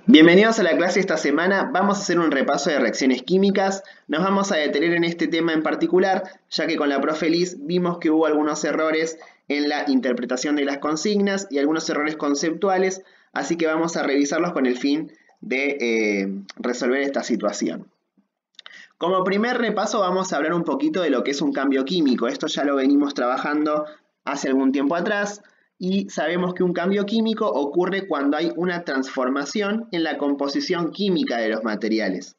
Bienvenidos a la clase. Esta semana vamos a hacer un repaso de reacciones químicas. Nos vamos a detener en este tema en particular, ya que con la profe Liz vimos que hubo algunos errores en la interpretación de las consignas y algunos errores conceptuales, así que vamos a revisarlos con el fin de resolver esta situación. Como primer repaso vamos a hablar un poquito de lo que es un cambio químico. Esto ya lo venimos trabajando hace algún tiempo atrás. Y sabemos que un cambio químico ocurre cuando hay una transformación en la composición química de los materiales.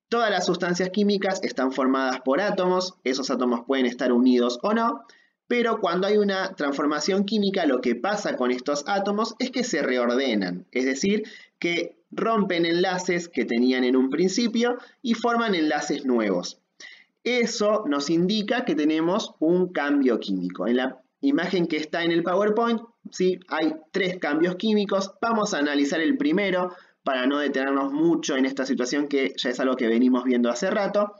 Todas las sustancias químicas están formadas por átomos, esos átomos pueden estar unidos o no, pero cuando hay una transformación química lo que pasa con estos átomos es que se reordenan, es decir, que rompen enlaces que tenían en un principio y forman enlaces nuevos. Eso nos indica que tenemos un cambio químico. En la imagen que está en el PowerPoint, ¿sí? Hay tres cambios químicos. Vamos a analizar el primero para no detenernos mucho en esta situación que ya es algo que venimos viendo hace rato.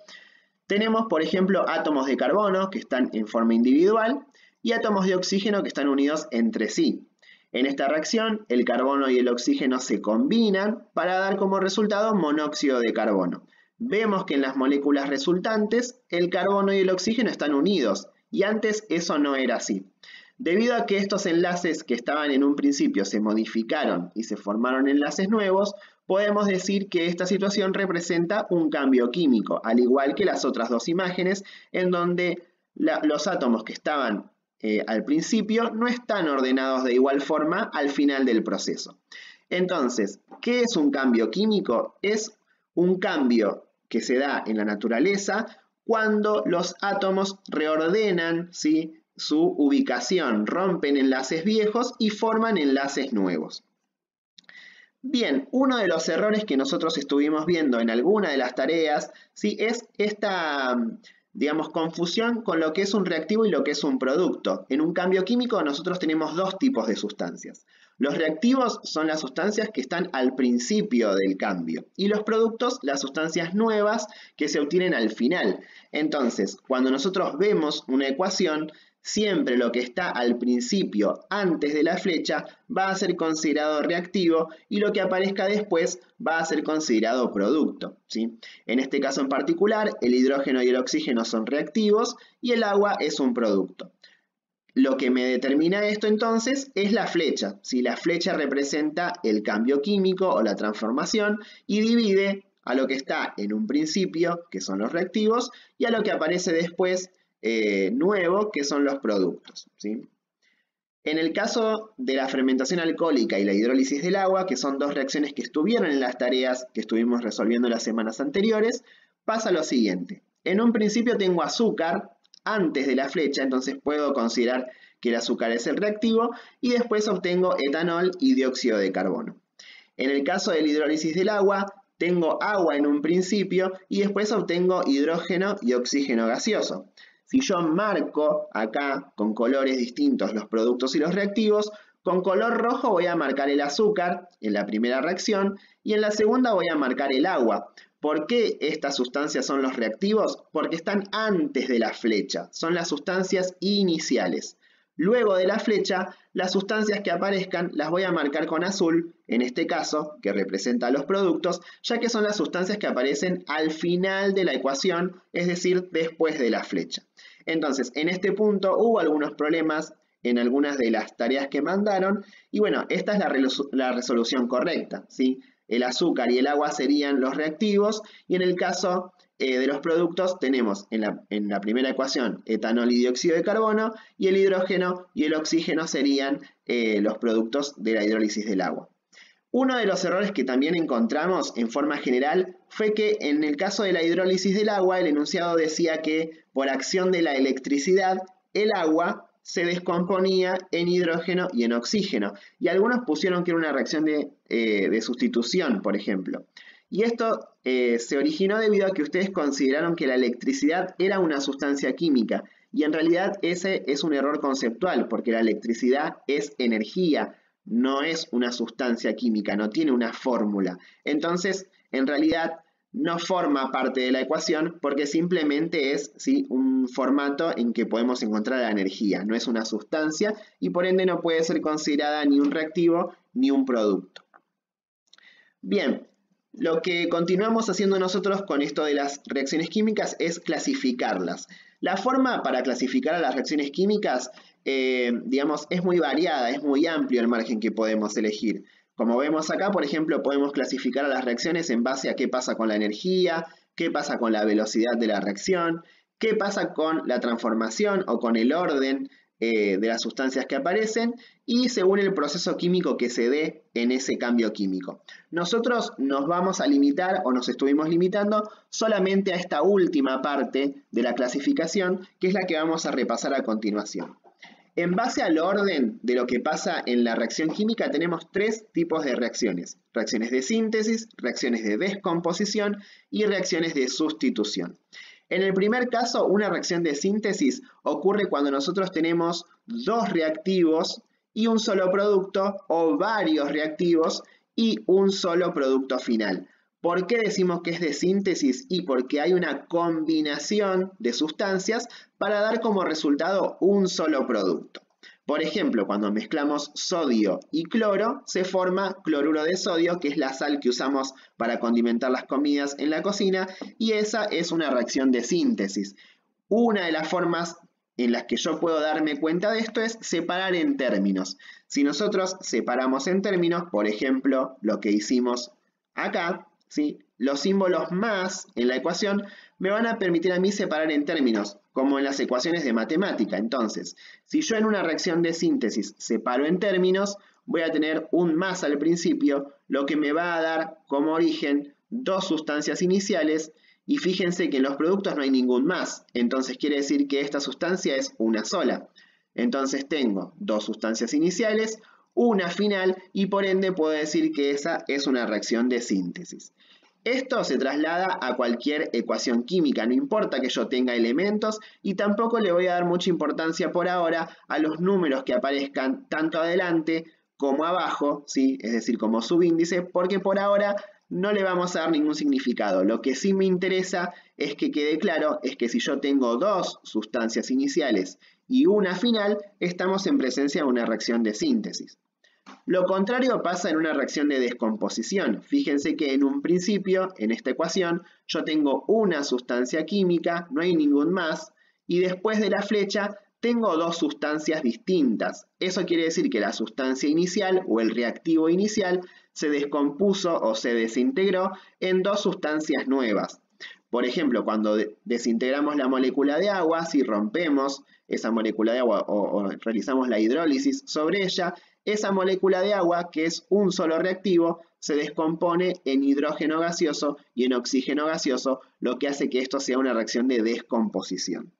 Tenemos, por ejemplo, átomos de carbono que están en forma individual y átomos de oxígeno que están unidos entre sí. En esta reacción, el carbono y el oxígeno se combinan para dar como resultado monóxido de carbono. Vemos que en las moléculas resultantes, el carbono y el oxígeno están unidos, y antes eso no era así. Debido a que estos enlaces que estaban en un principio se modificaron y se formaron enlaces nuevos, podemos decir que esta situación representa un cambio químico, al igual que las otras dos imágenes, en donde los átomos que estaban al principio no están ordenados de igual forma al final del proceso. Entonces, ¿qué es un cambio químico? Es un cambio que se da en la naturaleza cuando los átomos reordenan, ¿sí?, su ubicación, rompen enlaces viejos y forman enlaces nuevos. Bien, uno de los errores que nosotros estuvimos viendo en alguna de las tareas, ¿sí?, es esta, digamos, confusión con lo que es un reactivo y lo que es un producto. En un cambio químico nosotros tenemos dos tipos de sustancias. Los reactivos son las sustancias que están al principio del cambio y los productos las sustancias nuevas que se obtienen al final. Entonces, cuando nosotros vemos una ecuación, siempre lo que está al principio, antes de la flecha, va a ser considerado reactivo y lo que aparezca después va a ser considerado producto, ¿sí? En este caso en particular, el hidrógeno y el oxígeno son reactivos y el agua es un producto. Lo que me determina esto entonces es la flecha. Si la flecha representa el cambio químico o la transformación y divide a lo que está en un principio, que son los reactivos, y a lo que aparece después nuevo, que son los productos, ¿sí? En el caso de la fermentación alcohólica y la hidrólisis del agua, que son dos reacciones que estuvieron en las tareas que estuvimos resolviendo las semanas anteriores, pasa lo siguiente. En un principio tengo azúcar antes de la flecha, entonces puedo considerar que el azúcar es el reactivo, y después obtengo etanol y dióxido de carbono. En el caso de la hidrólisis del agua, tengo agua en un principio y después obtengo hidrógeno y oxígeno gaseoso. Si yo marco acá con colores distintos los productos y los reactivos, con color rojo voy a marcar el azúcar en la primera reacción y en la segunda voy a marcar el agua. ¿Por qué estas sustancias son los reactivos? Porque están antes de la flecha, son las sustancias iniciales. Luego de la flecha, las sustancias que aparezcan las voy a marcar con azul, en este caso, que representa los productos, ya que son las sustancias que aparecen al final de la ecuación, es decir, después de la flecha. Entonces, en este punto hubo algunos problemas en algunas de las tareas que mandaron, y bueno, esta es la resolución correcta, ¿sí? El azúcar y el agua serían los reactivos, y en el caso de los productos tenemos en la primera ecuación etanol y dióxido de carbono, y el hidrógeno y el oxígeno serían los productos de la hidrólisis del agua. Uno de los errores que también encontramos en forma general fue que en el caso de la hidrólisis del agua, el enunciado decía que por acción de la electricidad, el agua se descomponía en hidrógeno y en oxígeno. Y algunos pusieron que era una reacción de sustitución, por ejemplo. Y esto se originó debido a que ustedes consideraron que la electricidad era una sustancia química. Y en realidad ese es un error conceptual, porque la electricidad es energía, no es una sustancia química, no tiene una fórmula. Entonces, en realidad, no forma parte de la ecuación porque simplemente es, ¿sí?, un formato en que podemos encontrar la energía. No es una sustancia y por ende no puede ser considerada ni un reactivo ni un producto. Bien, lo que continuamos haciendo nosotros con esto de las reacciones químicas es clasificarlas. La forma para clasificar a las reacciones químicas, digamos, es muy variada, es muy amplio el margen que podemos elegir. Como vemos acá, por ejemplo, podemos clasificar a las reacciones en base a qué pasa con la energía, qué pasa con la velocidad de la reacción, qué pasa con la transformación o con el orden de las sustancias que aparecen y según el proceso químico que se dé en ese cambio químico. Nosotros nos vamos a limitar o nos estuvimos limitando solamente a esta última parte de la clasificación, que es la que vamos a repasar a continuación. En base al orden de lo que pasa en la reacción química tenemos tres tipos de reacciones: reacciones de síntesis, reacciones de descomposición y reacciones de sustitución. En el primer caso, una reacción de síntesis ocurre cuando nosotros tenemos dos reactivos y un solo producto, o varios reactivos y un solo producto final. ¿Por qué decimos que es de síntesis? Y porque hay una combinación de sustancias para dar como resultado un solo producto. Por ejemplo, cuando mezclamos sodio y cloro, se forma cloruro de sodio, que es la sal que usamos para condimentar las comidas en la cocina, y esa es una reacción de síntesis. Una de las formas en las que yo puedo darme cuenta de esto es separar en términos. Si nosotros separamos en términos, por ejemplo, lo que hicimos acá, ¿sí? Los símbolos más en la ecuación me van a permitir a mí separar en términos, como en las ecuaciones de matemática. Entonces, si yo en una reacción de síntesis separo en términos, voy a tener un más al principio, lo que me va a dar como origen dos sustancias iniciales, y fíjense que en los productos no hay ningún más, entonces quiere decir que esta sustancia es una sola. Entonces tengo dos sustancias iniciales, una final, y por ende puedo decir que esa es una reacción de síntesis. Esto se traslada a cualquier ecuación química, no importa que yo tenga elementos, y tampoco le voy a dar mucha importancia por ahora a los números que aparezcan tanto adelante como abajo, ¿sí? Es decir, como subíndice, porque por ahora no le vamos a dar ningún significado. Lo que sí me interesa es que quede claro es que si yo tengo dos sustancias iniciales y una final, estamos en presencia de una reacción de síntesis. Lo contrario pasa en una reacción de descomposición. Fíjense que en un principio, en esta ecuación, yo tengo una sustancia química, no hay ningún más, y después de la flecha tengo dos sustancias distintas. Eso quiere decir que la sustancia inicial o el reactivo inicial se descompuso o se desintegró en dos sustancias nuevas. Por ejemplo, cuando desintegramos la molécula de agua, si rompemos esa molécula de agua o realizamos la hidrólisis sobre ella, esa molécula de agua, que es un solo reactivo, se descompone en hidrógeno gaseoso y en oxígeno gaseoso, lo que hace que esto sea una reacción de descomposición.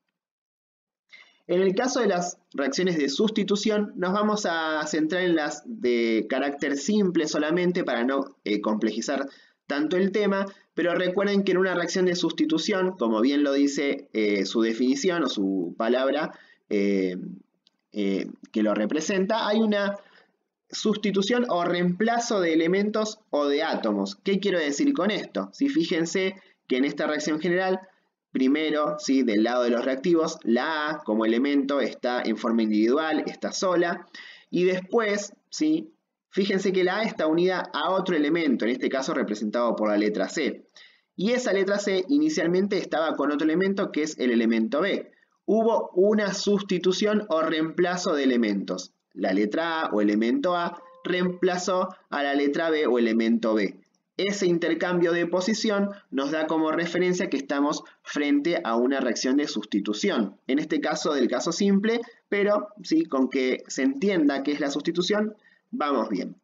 En el caso de las reacciones de sustitución, nos vamos a centrar en las de carácter simple solamente para no complejizar tanto el tema, pero recuerden que en una reacción de sustitución, como bien lo dice su definición o su palabra que lo representa, hay una sustitución o reemplazo de elementos o de átomos. ¿Qué quiero decir con esto? Si fíjense que en esta reacción general, primero, ¿sí? Del lado de los reactivos, la A como elemento está en forma individual, está sola, y después, ¿sí? Fíjense que la A está unida a otro elemento, en este caso representado por la letra C. Y esa letra C inicialmente estaba con otro elemento que es el elemento B. Hubo una sustitución o reemplazo de elementos. La letra A o elemento A reemplazó a la letra B o elemento B. Ese intercambio de posición nos da como referencia que estamos frente a una reacción de sustitución. En este caso del caso simple, pero ¿sí? Con que se entienda qué es la sustitución, vamos bien.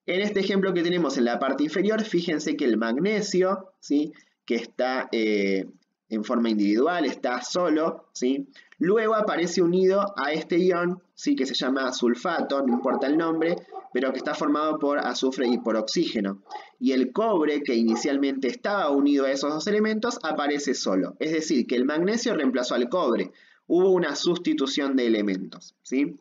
En este ejemplo que tenemos en la parte inferior, fíjense que el magnesio, ¿sí? Que está en forma individual, está solo, ¿sí? Luego aparece unido a este ion, ¿sí? Que se llama sulfato, no importa el nombre, pero que está formado por azufre y por oxígeno. Y el cobre, que inicialmente estaba unido a esos dos elementos, aparece solo. Es decir, que el magnesio reemplazó al cobre. Hubo una sustitución de elementos, ¿sí?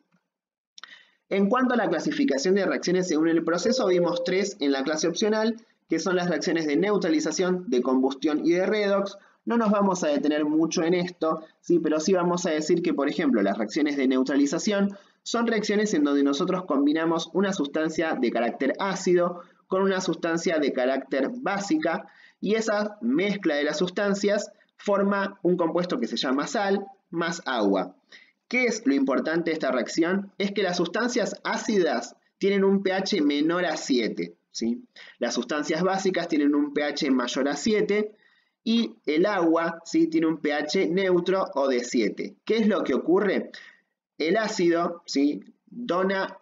En cuanto a la clasificación de reacciones según el proceso, vimos tres en la clase opcional, que son las reacciones de neutralización, de combustión y de redox. No nos vamos a detener mucho en esto, ¿sí? Pero sí vamos a decir que, por ejemplo, las reacciones de neutralización son reacciones en donde nosotros combinamos una sustancia de carácter ácido con una sustancia de carácter básica y esa mezcla de las sustancias forma un compuesto que se llama sal más agua. ¿Qué es lo importante de esta reacción? Es que las sustancias ácidas tienen un pH menor a 7, ¿sí? Las sustancias básicas tienen un pH mayor a 7 y el agua, ¿sí?, tiene un pH neutro o de 7. ¿Qué es lo que ocurre? El ácido, ¿sí?, dona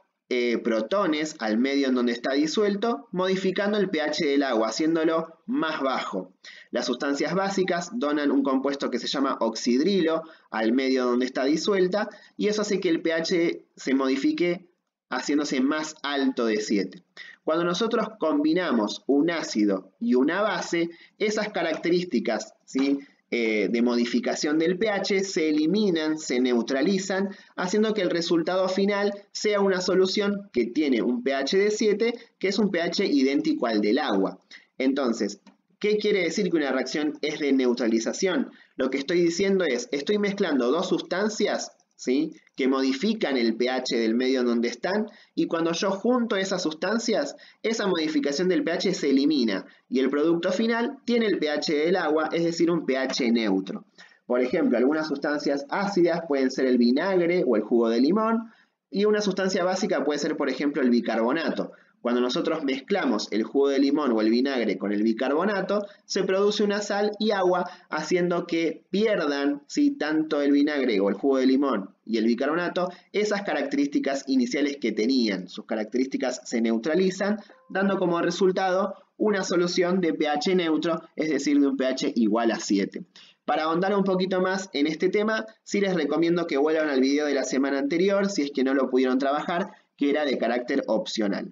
protones al medio en donde está disuelto, modificando el pH del agua, haciéndolo más bajo. Las sustancias básicas donan un compuesto que se llama oxidrilo al medio donde está disuelta y eso hace que el pH se modifique haciéndose más alto de 7. Cuando nosotros combinamos un ácido y una base, esas características, ¿sí?, de modificación del pH se eliminan, se neutralizan, haciendo que el resultado final sea una solución que tiene un pH de 7, que es un pH idéntico al del agua. Entonces, ¿qué quiere decir que una reacción es de neutralización? Lo que estoy diciendo es, estoy mezclando dos sustancias, ¿sí?, que modifican el pH del medio en donde están, y cuando yo junto esas sustancias, esa modificación del pH se elimina y el producto final tiene el pH del agua, es decir, un pH neutro. Por ejemplo, algunas sustancias ácidas pueden ser el vinagre o el jugo de limón, y una sustancia básica puede ser, por ejemplo, el bicarbonato. Cuando nosotros mezclamos el jugo de limón o el vinagre con el bicarbonato, se produce una sal y agua, haciendo que pierdan, ¿sí?, tanto el vinagre o el jugo de limón y el bicarbonato esas características iniciales que tenían. Sus características se neutralizan, dando como resultado una solución de pH neutro, es decir, de un pH igual a 7. Para ahondar un poquito más en este tema, sí les recomiendo que vuelvan al video de la semana anterior, si es que no lo pudieron trabajar, que era de carácter opcional.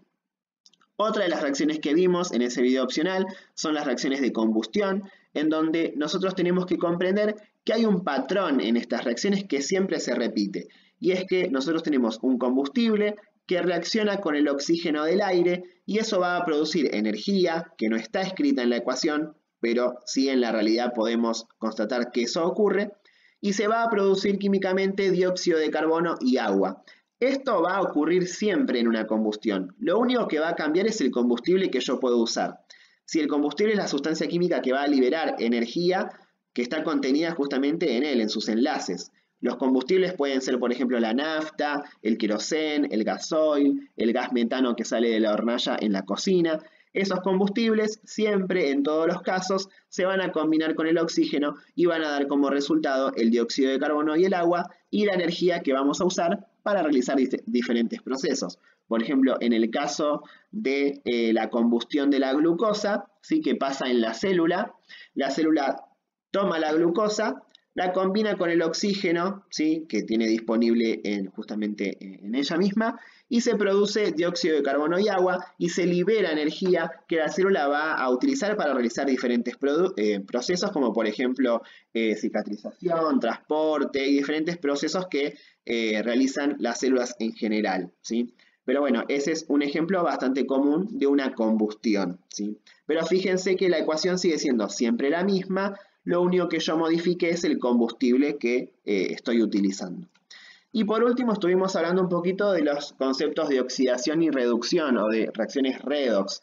Otra de las reacciones que vimos en ese video opcional son las reacciones de combustión, en donde nosotros tenemos que comprender que hay un patrón en estas reacciones que siempre se repite, y es que nosotros tenemos un combustible que reacciona con el oxígeno del aire y eso va a producir energía que no está escrita en la ecuación, pero sí en la realidad podemos constatar que eso ocurre, y se va a producir químicamente dióxido de carbono y agua. Esto va a ocurrir siempre en una combustión. Lo único que va a cambiar es el combustible que yo puedo usar. Si el combustible es la sustancia química que va a liberar energía que está contenida justamente en él, en sus enlaces. Los combustibles pueden ser, por ejemplo, la nafta, el querosén, el gasoil, el gas metano que sale de la hornalla en la cocina. Esos combustibles siempre, en todos los casos, se van a combinar con el oxígeno y van a dar como resultado el dióxido de carbono y el agua y la energía que vamos a usar para realizar diferentes procesos. Por ejemplo, en el caso de la combustión de la glucosa, ¿sí?, que pasa en la célula toma la glucosa, la combina con el oxígeno, ¿sí?, que tiene disponible justamente en ella misma, y se produce dióxido de carbono y agua, y se libera energía que la célula va a utilizar para realizar diferentes procesos, como por ejemplo cicatrización, transporte y diferentes procesos que realizan las células en general, ¿sí? Pero bueno, ese es un ejemplo bastante común de una combustión, ¿sí? Pero fíjense que la ecuación sigue siendo siempre la misma, lo único que yo modifique es el combustible que estoy utilizando. Y por último estuvimos hablando un poquito de los conceptos de oxidación y reducción o de reacciones redox.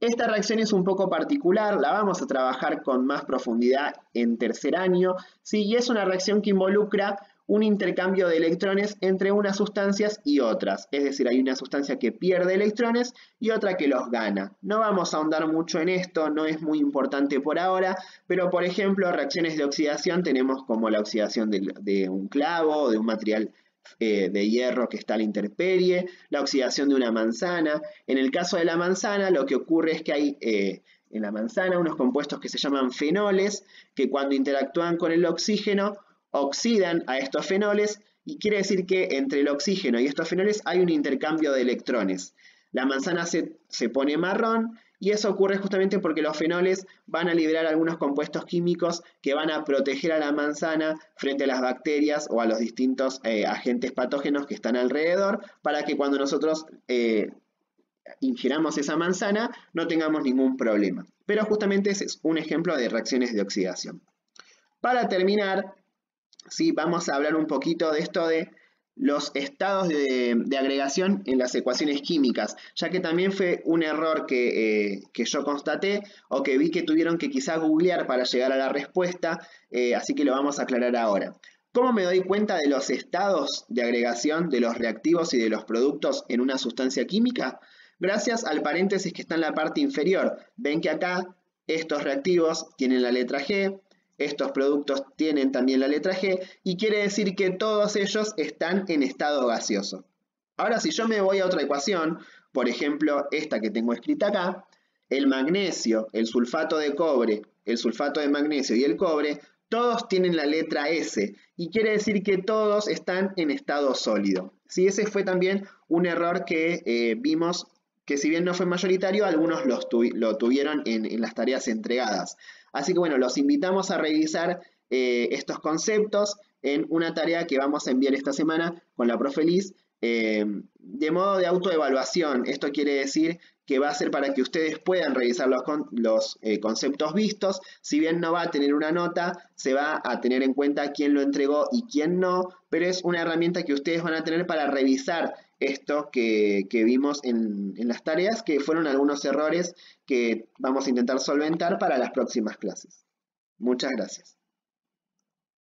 Esta reacción es un poco particular, la vamos a trabajar con más profundidad en tercer año, ¿sí? Y es una reacción que involucra un intercambio de electrones entre unas sustancias y otras. Es decir, hay una sustancia que pierde electrones y otra que los gana. No vamos a ahondar mucho en esto, no es muy importante por ahora, pero por ejemplo, reacciones de oxidación tenemos como la oxidación de un clavo, de un material de hierro que está a la intemperie, la oxidación de una manzana. En el caso de la manzana, lo que ocurre es que hay en la manzana unos compuestos que se llaman fenoles, que cuando interactúan con el oxígeno, oxidan a estos fenoles, y quiere decir que entre el oxígeno y estos fenoles hay un intercambio de electrones. La manzana se pone marrón, y eso ocurre justamente porque los fenoles van a liberar algunos compuestos químicos que van a proteger a la manzana frente a las bacterias o a los distintos agentes patógenos que están alrededor, para que cuando nosotros ingiramos esa manzana no tengamos ningún problema. Pero justamente ese es un ejemplo de reacciones de oxidación. Para terminar, sí, vamos a hablar un poquito de esto de los estados de agregación en las ecuaciones químicas, ya que también fue un error que yo constaté o que vi que tuvieron que quizás googlear para llegar a la respuesta, así que lo vamos a aclarar ahora. ¿Cómo me doy cuenta de los estados de agregación de los reactivos y de los productos en una sustancia química? Gracias al paréntesis que está en la parte inferior. Ven que acá estos reactivos tienen la letra G, estos productos tienen también la letra G y quiere decir que todos ellos están en estado gaseoso. Ahora, si yo me voy a otra ecuación, por ejemplo, esta que tengo escrita acá, el magnesio, el sulfato de cobre, el sulfato de magnesio y el cobre, todos tienen la letra S y quiere decir que todos están en estado sólido. Sí, ese fue también un error que vimos que si bien no fue mayoritario, algunos lo tuvieron en las tareas entregadas. Así que bueno, los invitamos a revisar estos conceptos en una tarea que vamos a enviar esta semana con la profe Liz, de modo de autoevaluación. Esto quiere decir que va a ser para que ustedes puedan revisar los conceptos vistos. Si bien no va a tener una nota, se va a tener en cuenta quién lo entregó y quién no, pero es una herramienta que ustedes van a tener para revisar esto que vimos en las tareas, que fueron algunos errores que vamos a intentar solventar para las próximas clases. Muchas gracias.